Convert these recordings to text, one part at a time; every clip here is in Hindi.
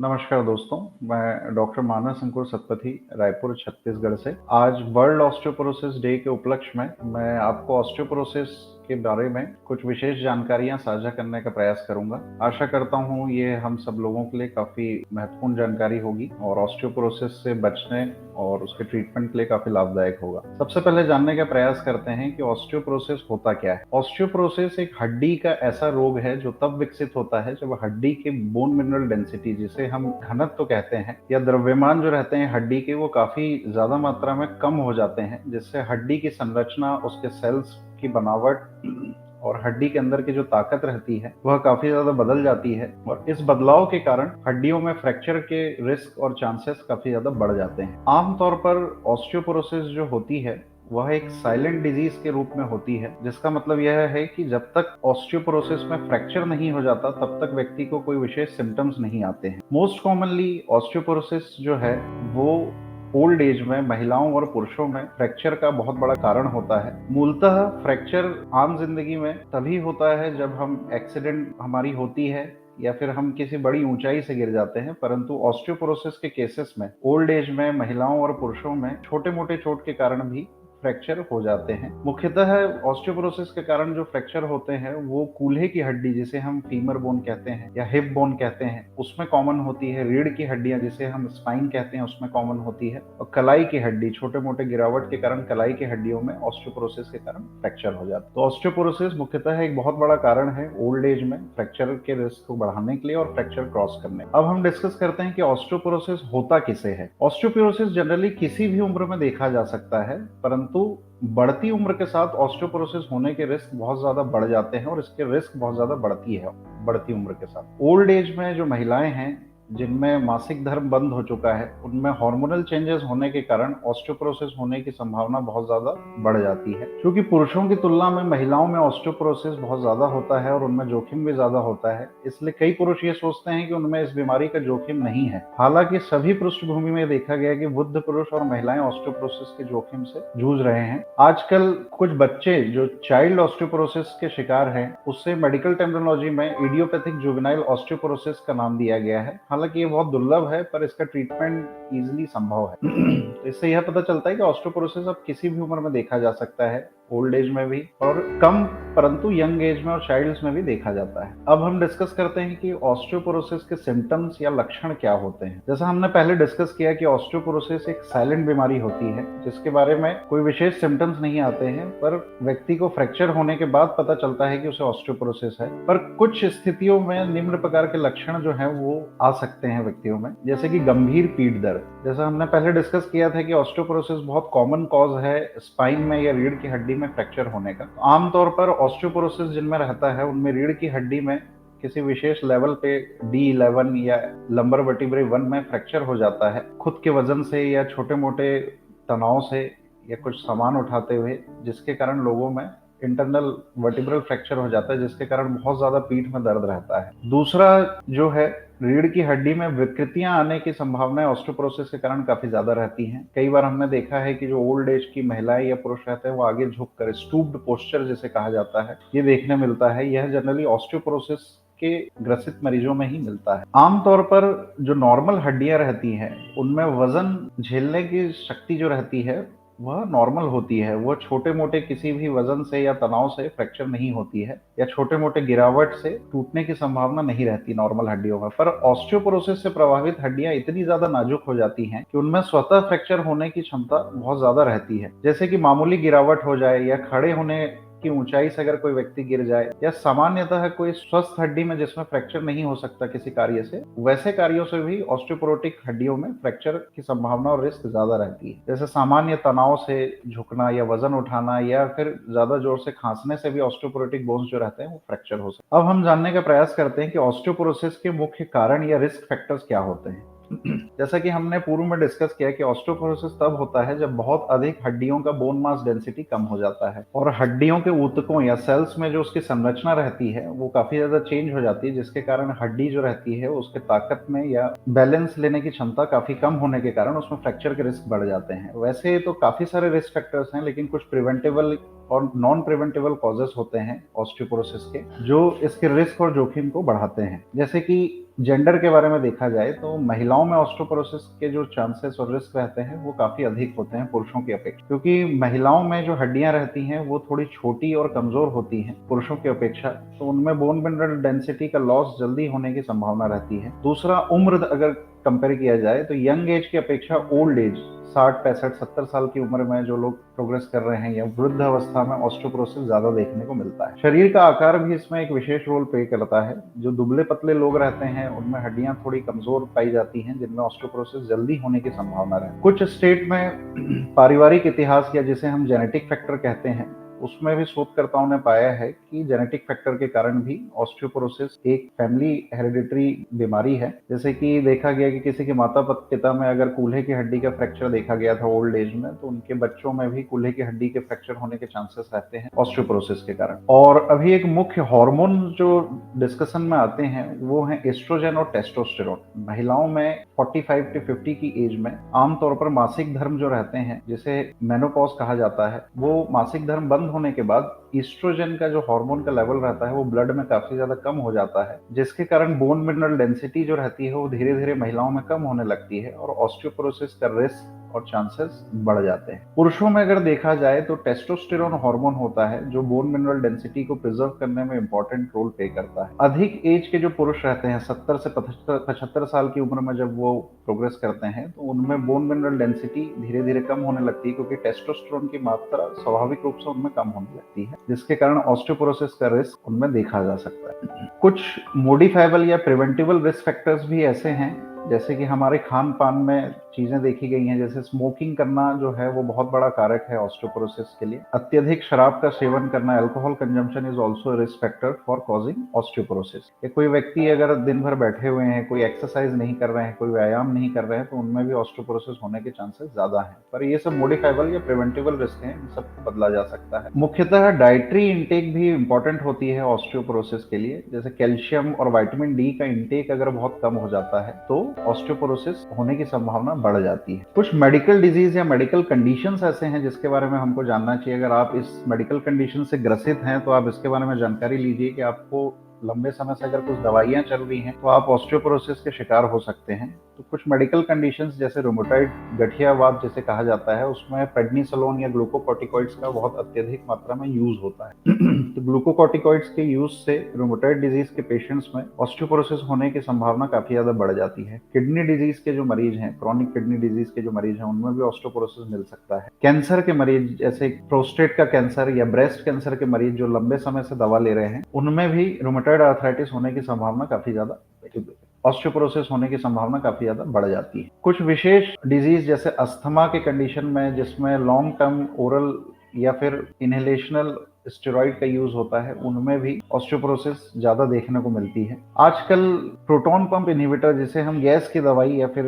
नमस्कार दोस्तों, मैं डॉक्टर मानस अंकुर सतपथी, रायपुर, छत्तीसगढ़ से। आज वर्ल्ड ऑस्टियोपोरोसिस डे के उपलक्ष्य में मैं आपको ऑस्टियोपोरोसिस के बारे में कुछ विशेष जानकारियां साझा करने का प्रयास करूंगा। आशा करता हूं ये हम सब लोगों के लिए काफ़ी महत्वपूर्ण जानकारी होगी और ऑस्टियोपोरोसिस से बचने और उसके ट्रीटमेंट के लिए काफ़ी लाभदायक होगा। सबसे पहले जानने का प्रयास करते हैं कि ऑस्टियोपोरोसिस होता क्या है। ऑस्टियोपोरोसिस एक हड्डी का ऐसा रोग है जो तब विकसित होता है जब हड्डी के बोन मिनरल डेंसिटी, जिसे हम घनत्व कहते हैं, या द्रव्यमान जो रहते हैं हड्डी के, वो काफी ज्यादा मात्रा में कम हो जाते हैं, जिससे हड्डी की संरचना, उसके सेल्स की बनावट और हड्डी के अंदर की जो ताकत रहती है वह काफी ज्यादा बदल जाती है। और इस बदलाव के कारण हड्डियों में फ्रैक्चर के रिस्क और चांसेस काफी ज्यादा बढ़ जाते हैं। आमतौर पर ऑस्टियोपोरोसिस जो होती है वह एक साइलेंट डिजीज के रूप में होती है, जिसका मतलब यह है कि जब तक ऑस्टियोपोरोसिस में फ्रैक्चर नहीं हो जाता तब तक व्यक्ति को कोई विशेष सिम्टम्स नहीं आते हैं। मोस्ट कॉमनली ऑस्टियोपोरोसिस जो है वो ओल्ड एज में महिलाओं और पुरुषों में फ्रैक्चर का बहुत बड़ा कारण होता है। मूलतः फ्रैक्चर आम जिंदगी में तभी होता है जब हम एक्सीडेंट हमारी होती है या फिर हम किसी बड़ी ऊंचाई से गिर जाते हैं, परंतु ऑस्टियोपोरोसिस के केसेस में ओल्ड एज में महिलाओं और पुरुषों में छोटे मोटे चोट के कारण भी फ्रैक्चर हो जाते हैं। मुख्यतः ऑस्टियोपोरोसिस के कारण जो फ्रैक्चर होते हैं वो कूल्हे की हड्डी, जिसे हम फीमर बोन कहते हैं या हिप बोन कहते हैं, उसमें कॉमन होती है। रीढ़ की हड्डियां, जिसे हम स्पाइन कहते हैं, उसमें कॉमन होती है। और कलाई की हड्डी, छोटे मोटे गिरावट के कारण कलाई की हड्डियों में ऑस्टियोपोरोसिस के कारण फ्रैक्चर हो जाता है। तो ऑस्टियोपोरोसिस मुख्यतः एक बहुत बड़ा कारण है ओल्ड एज में फ्रैक्चर के रिस्क को बढ़ाने के लिए और फ्रैक्चर क्रॉस करने। अब हम डिस्कस करते हैं कि ऑस्टियोपोरोसिस होता किसे है। ऑस्टियोपोरोसिस जनरली किसी भी उम्र में देखा जा सकता है, परंतु बढ़ती उम्र के साथ ऑस्टियोपोरोसिस होने के रिस्क बहुत ज्यादा बढ़ जाते हैं और इसके रिस्क बहुत ज्यादा बढ़ती है बढ़ती उम्र के साथ। ओल्ड एज में जो महिलाएं हैं जिनमें मासिक धर्म बंद हो चुका है, उनमें हार्मोनल चेंजेस होने के कारण ऑस्टियोपोरोसिस होने की संभावना बहुत ज्यादा बढ़ जाती है। क्योंकि पुरुषों की तुलना में महिलाओं में ऑस्टियोपोरोसिस बहुत ज्यादा होता है और उनमें जोखिम भी ज्यादा होता है, इसलिए कई पुरुष ये सोचते हैं कि उनमें इस बीमारी का जोखिम नहीं है। हालांकि सभी पृष्ठभूमि में देखा गया कि वृद्ध पुरुष और महिलाएं ऑस्टियोपोरोसिस के जोखिम से जूझ रहे हैं। आजकल कुछ बच्चे जो चाइल्ड ऑस्टियोपोरोसिस के शिकार हैं, उससे मेडिकल टेर्मिनोलॉजी में इडियोपैथिक जुवेनाइल ऑस्टियोपोरोसिस का नाम दिया गया है। हालांकि ये बहुत दुर्लभ है, पर इसका ट्रीटमेंट इजीली संभव है। तो इससे यह पता चलता है कि ऑस्टियोपोरोसिस अब किसी भी उम्र में देखा जा सकता है, ओल्ड एज में भी और कम, परंतु यंग एज में और चाइल्ड्स में भी देखा जाता है। अब हम डिस्कस करते हैं कि ऑस्टियोपोरोसिस के सिम्टम्स या लक्षण क्या होते हैं। जैसा हमने पहले डिस्कस किया कि ऑस्टियोपोरोसिस एक साइलेंट बीमारी होती है जिसके बारे में कोई विशेष सिम्टम्स नहीं आते हैं, पर व्यक्ति को फ्रैक्चर होने के बाद पता चलता है कि उसे ऑस्टियोपोरोसिस है। पर कुछ स्थितियों में निम्न प्रकार के लक्षण जो है वो आ सकते हैं व्यक्तियों में, जैसे कि गंभीर पीठ दर्द। जैसा हमने पहले डिस्कस किया था कि ऑस्टियोपोरोसिस बहुत कॉमन कॉज है स्पाइन में या रीढ़ की हड्डी में फ्रैक्चर होने का। आमतौर पर ऑस्टियोपोरोसिस जिनमें रहता है उनमें रीढ़ की हड्डी में किसी विशेष लेवल पे D11 या लंबर वर्टिब्रे 1 में फ्रैक्चर हो जाता है, खुद के वजन से या छोटे मोटे तनाव से या कुछ सामान उठाते हुए, जिसके कारण लोगों में इंटरनल वर्टिब्रल फ्रैक्चर हो जाता है, जिसके कारण बहुत ज्यादा पीठ में दर्द रहता है। दूसरा जो है, रीढ़ की हड्डी में विकृतियां आने की संभावनाएं ऑस्टियोपोरोसिस के कारण काफी ज्यादा रहती हैं। कई बार हमने देखा है कि जो ओल्ड एज की महिलाएं या पुरुष रहते हैं वो आगे झुककर स्टूप्ड पोस्चर जिसे कहा जाता है, ये देखने मिलता है। यह जनरली ऑस्टियोपोरोसिस के ग्रसित मरीजों में ही मिलता है। आमतौर पर जो नॉर्मल हड्डियां रहती हैं उनमें वजन झेलने की शक्ति जो रहती है वह नॉर्मल होती है। वो छोटे मोटे किसी भी वजन से या तनाव से फ्रैक्चर नहीं होती है या छोटे मोटे गिरावट से टूटने की संभावना नहीं रहती नॉर्मल हड्डियों में। पर ऑस्टियोपोरोसिस से प्रभावित हड्डियां इतनी ज्यादा नाजुक हो जाती हैं कि उनमें स्वतः फ्रैक्चर होने की क्षमता बहुत ज्यादा रहती है। जैसे कि मामूली गिरावट हो जाए या खड़े होने की ऊंचाई से अगर कोई व्यक्ति गिर जाए या सामान्यतः कोई स्वस्थ हड्डी में जिसमें फ्रैक्चर नहीं हो सकता किसी कार्य से, वैसे कार्यों से भी ऑस्टियोपोरोटिक हड्डियों में फ्रैक्चर की संभावना और रिस्क ज्यादा रहती है। जैसे सामान्य तनाव से झुकना या वजन उठाना या फिर ज्यादा जोर से खांसने से भी ऑस्टियोपोरोटिक बोन्स जो रहते हैं वो फ्रैक्चर हो सकते हैं। अब हम जानने का प्रयास करते हैं कि ऑस्टियोपोरोसिस के मुख्य कारण या रिस्क फैक्टर्स क्या होते हैं। जैसा कि हमने पूर्व में डिस्कस किया कि ऑस्टियोपोरोसिस तब होता है जब बहुत अधिक हड्डियों का बोन मास डेंसिटी कम हो जाता है और हड्डियों के ऊतकों या सेल्स में जो उसकी संरचना रहती है वो काफी ज्यादा चेंज हो जाती है, जिसके कारण हड्डी जो रहती है उसके ताकत में या बैलेंस लेने की क्षमता काफी कम होने के कारण उसमें फ्रैक्चर के रिस्क बढ़ जाते हैं। वैसे तो काफी सारे रिस्क फैक्टर्स हैं, लेकिन कुछ प्रिवेंटेबल और नॉन प्रिवेंटेबल कॉजेस होते हैं ऑस्टियोपोरोसिस के, जो इसके रिस्क और जोखिम को बढ़ाते हैं। जैसे कि जेंडर के बारे में देखा जाए तो महिलाओं में ऑस्टियोपोरोसिस के जो चांसेस और रिस्क रहते हैं वो काफी अधिक होते हैं पुरुषों की अपेक्षा, क्योंकि महिलाओं में जो हड्डियां रहती हैं वो थोड़ी छोटी और कमजोर होती हैं पुरुषों की अपेक्षा, तो उनमें बोन मिनरल डेंसिटी का लॉस जल्दी होने की संभावना रहती है। दूसरा, उम्र अगर कंपेयर किया जाए तो यंग एज की अपेक्षा ओल्ड एज 60, 65, 70 साल की उम्र में जो लोग प्रोग्रेस कर रहे हैं या वृद्ध अवस्था में ऑस्टियोपोरोसिस ज्यादा देखने को मिलता है। शरीर का आकार भी इसमें एक विशेष रोल प्ले करता है। जो दुबले पतले लोग रहते हैं उनमें हड्डियां थोड़ी कमजोर पाई जाती हैं, जिनमें ऑस्टियोपोरोसिस जल्दी होने की संभावना रहती है। कुछ स्टेट में पारिवारिक इतिहास या जिसे हम जेनेटिक फैक्टर कहते हैं, उसमें भी शोधकर्ताओं ने पाया है कि जेनेटिक फैक्टर के कारण भी ऑस्टियोपोरोसिस एक फैमिली हेरिडिटरी बीमारी है। जैसे कि देखा गया कि किसी के माता पिता में अगर कूल्हे की हड्डी का फ्रैक्चर देखा गया था ओल्ड एज में, तो उनके बच्चों में भी कूल्हे की हड्डी के फ्रैक्चर होने के चांसेस रहते हैं ऑस्टियोपोरोसिस के कारण। और अभी एक मुख्य हार्मोन जो डिस्कशन में आते हैं वो है एस्ट्रोजन और टेस्टोस्टेरोन। महिलाओं में 45 से 50 की एज में आमतौर पर मासिक धर्म जो रहते हैं, जिसे मेनोपॉज कहा जाता है, वो मासिक धर्म बंद होने के बाद ईस्ट्रोजन का जो हार्मोन का लेवल रहता है वो ब्लड में काफी ज्यादा कम हो जाता है, जिसके कारण बोन मिनरल डेंसिटी जो रहती है वो धीरे धीरे महिलाओं में कम होने लगती है और ऑस्टियोपोरोसिस का रिस्क और चांसेस बढ़ जाते हैं। पुरुषों में अगर देखा जाए तो टेस्टोस्टेरोन हार्मोन होता है जो बोन मिनरल डेंसिटी को प्रिजर्व करने में इंपॉर्टेंट रोल प्ले करता है। अधिक एज के जो पुरुष रहते हैं 70 से 75 साल की उम्र में जब वो प्रोग्रेस करते हैं तो उनमें बोन मिनरल डेंसिटी धीरे धीरे कम होने लगती है, क्योंकि टेस्टोस्टेरोन की मात्रा स्वाभाविक रूप से उनमें कम होने लगती है, जिसके कारण ऑस्टियोपोरोसिस का रिस्क उनमें देखा जा सकता है। कुछ मॉडिफाइबल या प्रिवेंटेबल रिस्क फैक्टर्स भी ऐसे हैं, जैसे कि हमारे खान पान में चीजें देखी गई हैं, जैसे स्मोकिंग करना जो है वो बहुत बड़ा कारक है ऑस्टियोपोरोसिस के लिए। अत्यधिक शराब का सेवन करना, alcohol consumption is also risk factor for causing osteoporosis. कोई व्यक्ति अगर दिन भर बैठे हुए हैं, कोई एक्सरसाइज नहीं कर रहे हैं, कोई व्यायाम नहीं कर रहे हैं, तो उनमें भी ऑस्टियोपोरोसिस होने के चांसेस ज्यादा हैं। पर ये सब मॉडिफाइबल या प्रिवेंटेबल रिस्क हैं, इन सबको बदला जा सकता है। मुख्यतः डाइटरी इंटेक भी इंपॉर्टेंट होती है ऑस्टियोपोरोसिस के लिए। जैसे कैल्शियम और विटामिन डी का इंटेक अगर बहुत कम हो जाता है तो ऑस्टियोपोरोसिस होने की संभावना बढ़ जाती है। कुछ मेडिकल डिजीज या मेडिकल कंडीशंस ऐसे हैं जिसके बारे में हमको जानना चाहिए। अगर आप इस मेडिकल कंडीशन से ग्रसित हैं तो आप इसके बारे में जानकारी लीजिए कि आपको लंबे समय से अगर कुछ दवाइयां चल रही हैं तो आप ऑस्टियोपोरोसिस के शिकार हो सकते हैं। तो कुछ मेडिकल कंडीशंस जैसे रोमेटॉइड गठियावाद जिसे कहा जाता है, उसमें प्रेडनिसोलोन या ग्लूकोकॉर्टिकॉइड्स का बहुत अत्यधिक मात्रा में यूज होता है। तो ग्लूकोकॉर्टिकॉइड्स के यूज से रोमेटॉइड डिजीज के पेशेंट्स में ऑस्टियोपोरोसिस होने की संभावना काफी ज्यादा बढ़ जाती है। किडनी डिजीज के जो मरीज हैं, क्रोनिक किडनी डिजीज के जो मरीज हैं, उनमें भी ऑस्टियोपोरोसिस मिल सकता है। कैंसर के मरीज जैसे प्रोस्टेट का कैंसर या ब्रेस्ट कैंसर के मरीज जो लंबे समय से दवा ले रहे हैं, उनमें भी रोमेटॉइड आर्थराइटिस होने की संभावना काफी ज्यादा, ऑस्टियोपोरोसिस होने की संभावना काफी ज्यादा बढ़ जाती है। कुछ विशेष डिजीज जैसे अस्थमा के कंडीशन में, जिसमें लॉन्ग टर्म ओरल या फिर इनहेलेशनल स्टेरॉइड का यूज होता है, उनमें भी ऑस्टियोपोरोसिस ज्यादा देखने को मिलती है। आजकल प्रोटॉन पंप इनहिबिटर, जिसे हम गैस की दवाई या फिर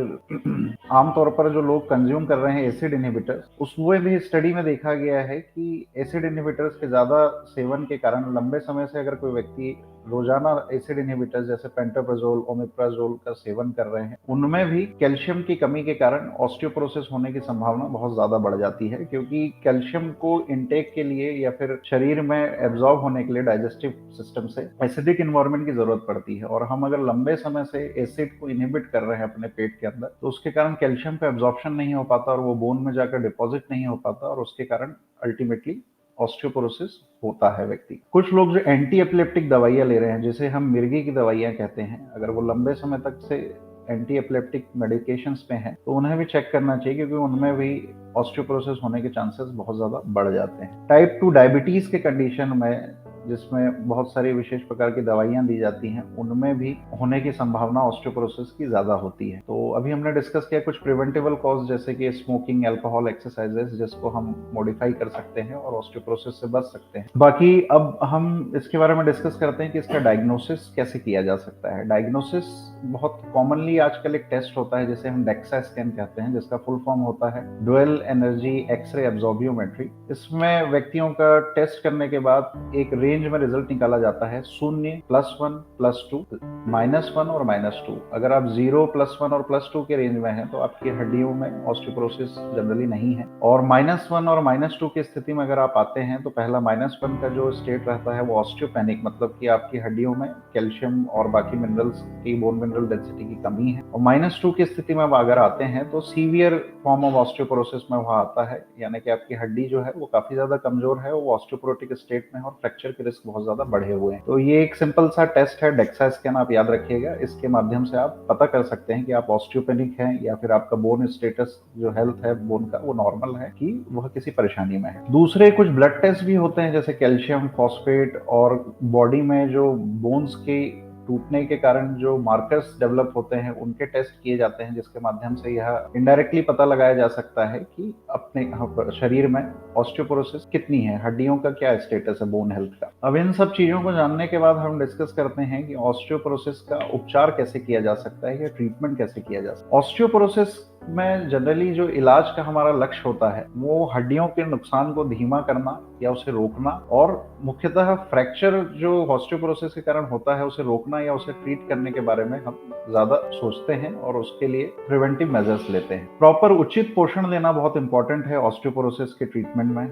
आमतौर पर जो लोग कंज्यूम कर रहे हैं एसिड इनहिबिटर्स, उसमें भी स्टडी में देखा गया है कि एसिड इनहिबिटर्स के ज्यादा सेवन के कारण लंबे समय से अगर कोई व्यक्ति रोजाना एसिड इनहिबिटर्स जैसे पेंटोप्राजोल, ओमेप्राजोल का सेवन कर रहे हैं, उनमें भी कैल्शियम की कमी के कारण ऑस्टियोपोरोसिस होने की संभावना बहुत ज्यादा बढ़ जाती है, क्योंकि कैल्शियम को इंटेक के लिए या फिर शरीर में एब्जॉर्ब होने के लिए डाइजेस्टिव सिस्टम से एसिडिक एनवायरनमेंट की जरूरत पड़ती है। और हम अगर लंबे समय से एसिड को इनहिबिट कर रहे हैं अपने पेट के अंदर, तो उसके कारण कैल्शियम का एब्जॉर्प्शन नहीं हो पाता और वो बोन में जाकर डिपॉजिट नहीं हो पाता, और उसके कारण अल्टीमेटली ऑस्टियोपोरोसिस होता है व्यक्ति। कुछ लोग जो एंटी एपिलेप्टिक दवाइयां ले रहे हैं, जिसे हम मिर्गी की दवाइयां कहते हैं, अगर वो लंबे समय तक से एंटी एपिलेप्टिक मेडिकेशंस पे हैं तो उन्हें भी चेक करना चाहिए, क्योंकि उनमें भी ऑस्टियोपोरोसिस होने के चांसेस बहुत ज्यादा बढ़ जाते हैं। टाइप 2 डायबिटीज के कंडीशन में, जिसमें बहुत सारी विशेष प्रकार की दवाइयां दी जाती हैं, उनमें भी होने की संभावना ऑस्टियोपोरोसिस की ज्यादा होती है। तो अभी हमने डिस्कस किया कुछ प्रिवेंटेबल कॉज, जैसे कि स्मोकिंग, अल्कोहल, एक्सरसाइजेस, जिसको हम मॉडिफाई कर सकते हैं और ऑस्टियोपोरोसिस से बच सकते हैं। बाकी अब हम इसके बारे में डिस्कस करते हैं कि इसका डायग्नोसिस कैसे किया जा सकता है। डायग्नोसिस बहुत कॉमनली आजकल एक टेस्ट होता है जिसे हम डेक्सा स्कैन कहते हैं, जिसका फुल फॉर्म होता है ड्यूअल एनर्जी एक्सरे एब्जॉर्बियोमेट्री। इसमें व्यक्तियों का टेस्ट करने के बाद एक रेंज रेंज में रिजल्ट निकाला जाता है 0, +1, +2, -1 और -2। अगर आप 0, +1 और +2 के रेंज में हैं तो आपकी हड्डियों में ऑस्टियोपोरोसिस जनरली नहीं है। और -1 और -2 की स्थिति में अगर आप आते हैं तो पहला -1 का जो स्टेट रहता है वो ऑस्टियोपेनिक, मतलब कि आपकी हड्डियों में कैल्शियम और बाकी मिनरल्स की, बोन मिनरल डेंसिटी की कमी है। और -2 की स्थिति में अगर आते हैं तो सीवियर फॉर्म ऑफ ऑस्टियोपोरोसिस में वहां आता है, यानी कि आपकी हड्डी जो है वो काफी ज्यादा कमजोर है, वो ऑस्टियोपोरोटिक स्टेट में है और फ्रैक्चर के रिस्क बहुत ज्यादा बढ़े हुए हैं। तो ये एक सिंपल सा टेस्ट है, डेक्सा स्कैन, आप याद रखिएगा। इसके माध्यम से आप पता कर सकते हैं कि आप ऑस्टियोपेनिक हैं या फिर आपका बोन स्टेटस जो हेल्थ है बोन का वो नॉर्मल है कि वह किसी परेशानी में है। दूसरे कुछ ब्लड टेस्ट भी होते हैं जैसे कैल्शियम फॉस्फेट, और बॉडी में जो बोन्स के टूटने के कारण जो मार्कर्स डेवलप होते हैं उनके टेस्ट किए जाते हैं, जिसके माध्यम से यह इनडायरेक्टली पता लगाया जा सकता है कि अपने शरीर में ऑस्टियोपोरोसिस कितनी है, हड्डियों का क्या स्टेटस है बोन हेल्थ का। अब इन सब चीजों को जानने के बाद हम डिस्कस करते हैं कि ऑस्टियोपोरोसिस का उपचार कैसे किया जा सकता है या ट्रीटमेंट कैसे किया जा सकता है। ऑस्टियोपोरोसिस में जनरली जो इलाज का हमारा लक्ष्य होता है वो हड्डियों के नुकसान को धीमा करना या उसे रोकना, और मुख्यतः फ्रैक्चर जो ऑस्टियोपोरोसिस के कारण होता है उसे रोकना या उसे ट्रीट करने के बारे में हम ज्यादा सोचते हैं और उसके लिए प्रिवेंटिव मेजर्स लेते हैं। प्रॉपर उचित पोषण देना बहुत इंपॉर्टेंट है ऑस्टियोपोरोसिस के ट्रीटमेंट में।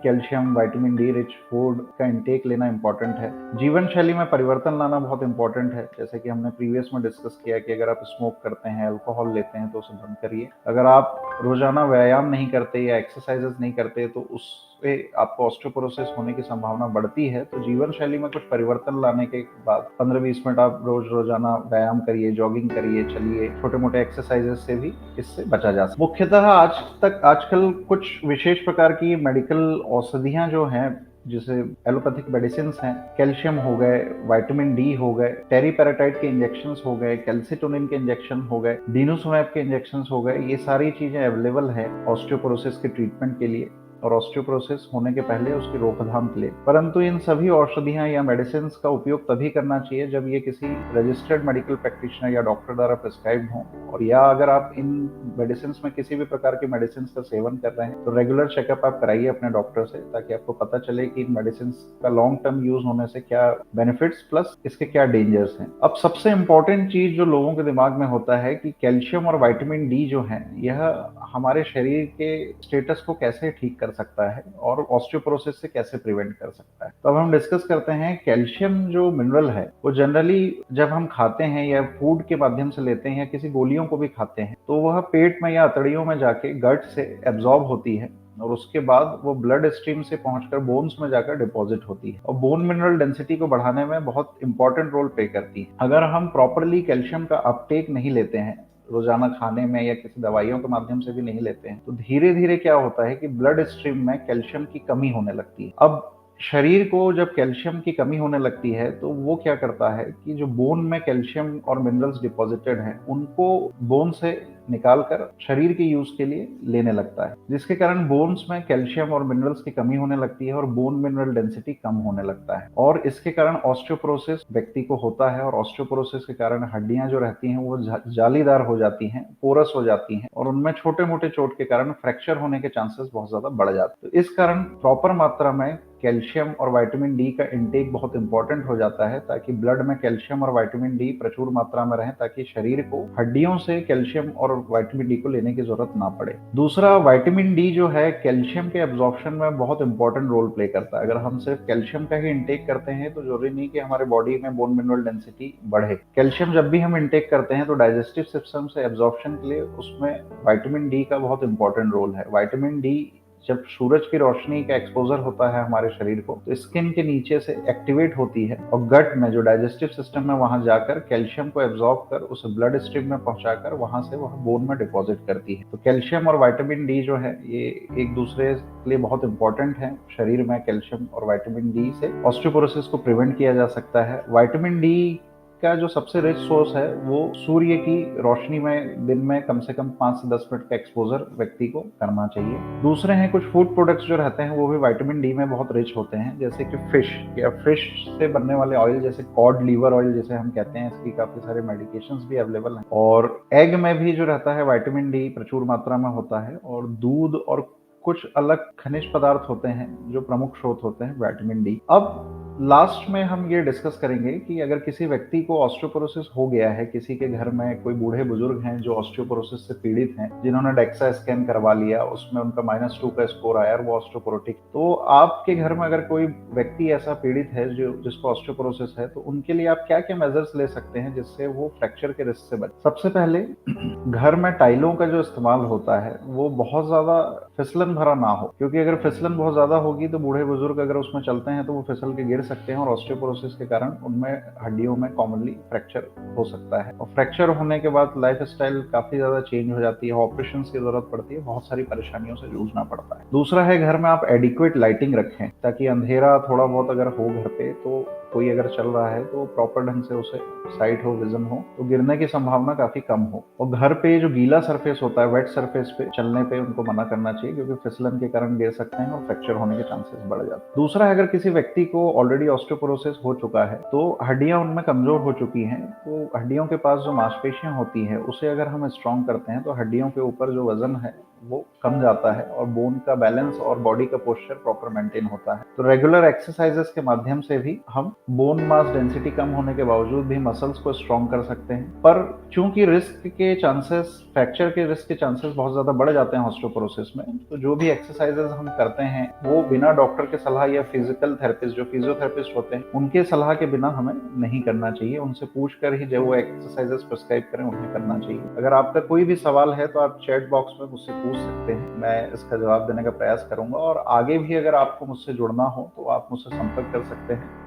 Calcium, vitamin D rich food का इंटेक लेना इंपॉर्टेंट है। जीवन शैली में परिवर्तन लाना बहुत इंपॉर्टेंट है, जैसे कि हमने प्रीवियस में डिस्कस किया कि अगर आप स्मोक करते हैं, अल्कोहल लेते हैं तो उसे बंद करिए। अगर आप रोजाना व्यायाम नहीं करते या एक्सरसाइजेस नहीं करते तो उससे आपको ऑस्टियोपोरोसिस होने की संभावना बढ़ती है। तो जीवन शैली में कुछ परिवर्तन लाने के बाद 15-20 मिनट आप रोजाना व्यायाम करिए, जॉगिंग करिए, चलिए, छोटे मोटे एक्सरसाइजेस से भी इससे बचा जा सकता है। मुख्यतः आजकल कुछ विशेष प्रकार की मेडिकल औषधियां जो हैं, जैसे एलोपैथिक मेडिसिन हैं, कैल्शियम हो गए, विटामिन डी हो गए, टेरीपेराटाइड के इंजेक्शंस हो गए, कैल्सिटोनिन के इंजेक्शन हो गए, डिनोसोमैब के इंजेक्शंस हो गए, ये सारी चीजें अवेलेबल है ऑस्टियोपोरोसिस के ट्रीटमेंट के लिए और ऑस्टियोपोरोसिस होने के पहले उसकी रोकथाम के लिए। परंतु इन सभी औषधियां या मेडिसिन का उपयोग तभी करना चाहिए जब ये किसी रजिस्टर्ड मेडिकल प्रैक्टिशनर या डॉक्टर द्वारा प्रिस्क्राइब्ड हो, और या अगर आप इन मेडिसिन में किसी भी प्रकार के मेडिसिन का सेवन कर रहे हैं तो रेगुलर चेकअप आप कराइए अपने डॉक्टर से, ताकि आपको पता चले कि इन मेडिसिन का लॉन्ग टर्म यूज होने से क्या बेनिफिट्स प्लस इसके क्या डेंजर्स हैं। अब सबसे इंपॉर्टेंट चीज जो लोगों के दिमाग में होता है कि कैल्शियम और विटामिन डी जो है यह हमारे शरीर के स्टेटस को कैसे ठीक कर सकता है और ऑस्टियोपोरोसिस से कैसे प्रिवेंट कर सकता है। तो अब हम डिस्कस करते हैं कैल्शियम जो मिनरल है वो जनरली जब हम खाते हैं या फूड के माध्यम से लेते हैं या किसी गोलियों को भी खाते हैं तो वह पेट में या अतड़ियों में जाके गट से एब्जॉर्ब होती है और उसके बाद वो ब्लड स्ट्रीम से पहुंचकर बोन्स में जाकर डिपॉजिट होती है और बोन मिनरल डेंसिटी को बढ़ाने में बहुत इंपॉर्टेंट रोल प्ले करती है। अगर हम प्रॉपरली कैल्शियम का अपटेक नहीं लेते हैं, रोजाना खाने में या किसी दवाइयों के माध्यम से भी नहीं लेते हैं, तो धीरे धीरे क्या होता है कि ब्लड स्ट्रीम में कैल्शियम की कमी होने लगती है। अब शरीर को जब कैल्शियम की कमी होने लगती है तो वो क्या करता है कि जो बोन में कैल्शियम और मिनरल्स डिपॉजिटेड हैं उनको बोन से निकालकर शरीर के यूज के लिए लेने लगता है, जिसके कारण बोन्स में कैल्शियम और मिनरल्स की कमी होने लगती है और बोन मिनरल डेंसिटी कम होने लगता है, और इसके कारण ऑस्टियोपोरोसिस व्यक्ति को होता है। और ऑस्टियोपोरोसिस के कारण हड्डियां जो रहती हैं वो जालीदार हो जाती हैं, पोरस हो जाती हैं, और उनमें छोटे मोटे चोट के कारण फ्रैक्चर होने के चांसेस बहुत ज्यादा बढ़ जाते हैं। तो इस कारण प्रॉपर मात्रा में कैल्शियम और विटामिन डी का इंटेक बहुत इंपॉर्टेंट हो जाता है, ताकि ब्लड में कैल्शियम और विटामिन डी प्रचुर मात्रा में रहे, ताकि शरीर को हड्डियों से कैल्शियम और विटामिन डी को लेने की जरूरत ना पड़े। दूसरा, विटामिन डी जो है कैल्शियम के एब्जॉर्प्शन में बहुत इंपॉर्टेंट रोल प्ले करता है। अगर हम सिर्फ कैल्शियम का ही इंटेक करते हैं तो जरूरी नहीं कि हमारे बॉडी में बोन मिनरल डेंसिटी बढ़े। कैल्शियम जब भी हम इंटेक करते हैं तो डाइजेस्टिव सिस्टम से एब्जॉर्प्शन के लिए उसमें विटामिन डी का बहुत इंपॉर्टेंट रोल है। विटामिन डी जब सूरज की रोशनी का एक्सपोजर होता है हमारे शरीर को तो स्किन के नीचे से एक्टिवेट होती है और गट में जो डाइजेस्टिव सिस्टम है वहां जाकर कैल्शियम को एब्जॉर्ब कर उसे ब्लड स्ट्रीम में पहुंचाकर वहां से वह बोन में डिपॉजिट करती है। तो कैल्शियम और विटामिन डी जो है ये एक दूसरे के लिए बहुत इंपॉर्टेंट है। शरीर में कैल्शियम और विटामिन डी से ऑस्टियोपोरोसिस को प्रिवेंट किया जा सकता है। विटामिन डी का जो सबसे रिच सोर्स है वो सूर्य की रोशनी में दिन में कम से कम 5 से 10 मिनट का एक्सपोजर व्यक्ति को करना चाहिए। दूसरे हैं कुछ फूड प्रोडक्ट्स जो रहते हैं वो भी विटामिन डी में बहुत रिच होते हैं, जैसे कि फिश या फिश से बनने वाले ऑयल, जैसे कॉड लिवर ऑयल जिसे हम कहते हैं, इसकी काफी सारे मेडिकेशंस भी अवेलेबल हैं। और एग में भी जो रहता है विटामिन डी प्रचुर मात्रा में होता है, और दूध और कुछ अलग खनिज पदार्थ होते हैं जो प्रमुख स्रोत होते हैं विटामिन डी। अब लास्ट में हम ये डिस्कस करेंगे कि अगर किसी व्यक्ति को ऑस्टियोपोरोसिस हो गया है, किसी के घर में कोई बूढ़े बुजुर्ग हैं जो ऑस्टियोपोरोसिस से पीड़ित हैं, जिन्होंने डेक्सा स्कैन करवा लिया, उसमें उनका -2 का स्कोर आया और वो ऑस्टियोपोरोटिक, तो आपके घर में अगर कोई व्यक्ति ऐसा पीड़ित है जो जिसको ऑस्टियोपोरोसिस है, तो उनके लिए आप क्या-क्या मेजर्स ले सकते हैं जिससे वो फ्रैक्चर के रिस्क से बचे। सबसे पहले घर में टाइलों का जो इस्तेमाल होता है वो बहुत ज्यादा फिसलन भरा ना हो, क्योंकि अगर फिसलन बहुत ज्यादा होगी तो बूढ़े बुजुर्ग अगर उसमें चलते हैं तो वो फिसल के गिर सकते हैं और ऑस्टियोपोरोसिस के कारण उनमें हड्डियों में कॉमनली फ्रैक्चर हो सकता है, और फ्रैक्चर होने के बाद लाइफ स्टाइल काफी ज्यादा चेंज हो जाती है, ऑपरेशन की जरूरत पड़ती है, बहुत सारी परेशानियों से जूझना पड़ता है। दूसरा है घर में आप एडिक्वेट लाइटिंग रखें, ताकि अंधेरा थोड़ा बहुत अगर हो घर पे तो कोई अगर चल रहा है तो प्रॉपर ढंग से उसे साइट हो, विजन हो, तो गिरने की संभावना काफी कम हो। और घर पे जो गीला सरफेस होता है, वेट सरफेस पे चलने पे उनको मना करना चाहिए, क्योंकि फिसलन के कारण गिर सकते हैं और फ्रैक्चर होने के चांसेस बढ़ जाते हैं। दूसरा है, अगर किसी व्यक्ति को ऑलरेडी ऑस्टियोपोरोसिस हो चुका है तो हड्डियां उनमें कमजोर हो चुकी हैं, तो हड्डियों के पास जो मांसपेशियां होती हैं उसे अगर हम स्ट्रॉन्ग करते हैं तो हड्डियों के ऊपर जो वजन है वो कम जाता है और बोन का बैलेंस और बॉडी का पोस्चर प्रॉपर मेंटेन होता है। तो रेगुलर एक्सरसाइजेस के माध्यम से भी हम बोन मास डेंसिटी कम होने के बावजूद भी मसल्स को स्ट्रॉन्ग कर सकते हैं। पर चूंकि रिस्क के चांसेस, फ्रैक्चर के रिस्क के चांसेस बहुत ज्यादा बढ़ जाते हैं ऑस्टियोपोरोसिस में, तो जो भी एक्सरसाइजेस हम करते हैं वो बिना डॉक्टर के सलाह या फिजिकल थेरेपिस्ट, जो फिजियोथेरेपिस्ट होते हैं, उनके सलाह के बिना हमें नहीं करना चाहिए। उनसे पूछ कर ही जब वो एक्सरसाइजेस प्रिस्क्राइब करें उन्हें करना चाहिए। अगर आपका कोई भी सवाल है तो आप चैट बॉक्स में मुझसे पूछ सकते हैं, मैं इसका जवाब देने का प्रयास करूंगा। और आगे भी अगर आपको मुझसे जुड़ना हो तो आप मुझसे संपर्क कर सकते हैं।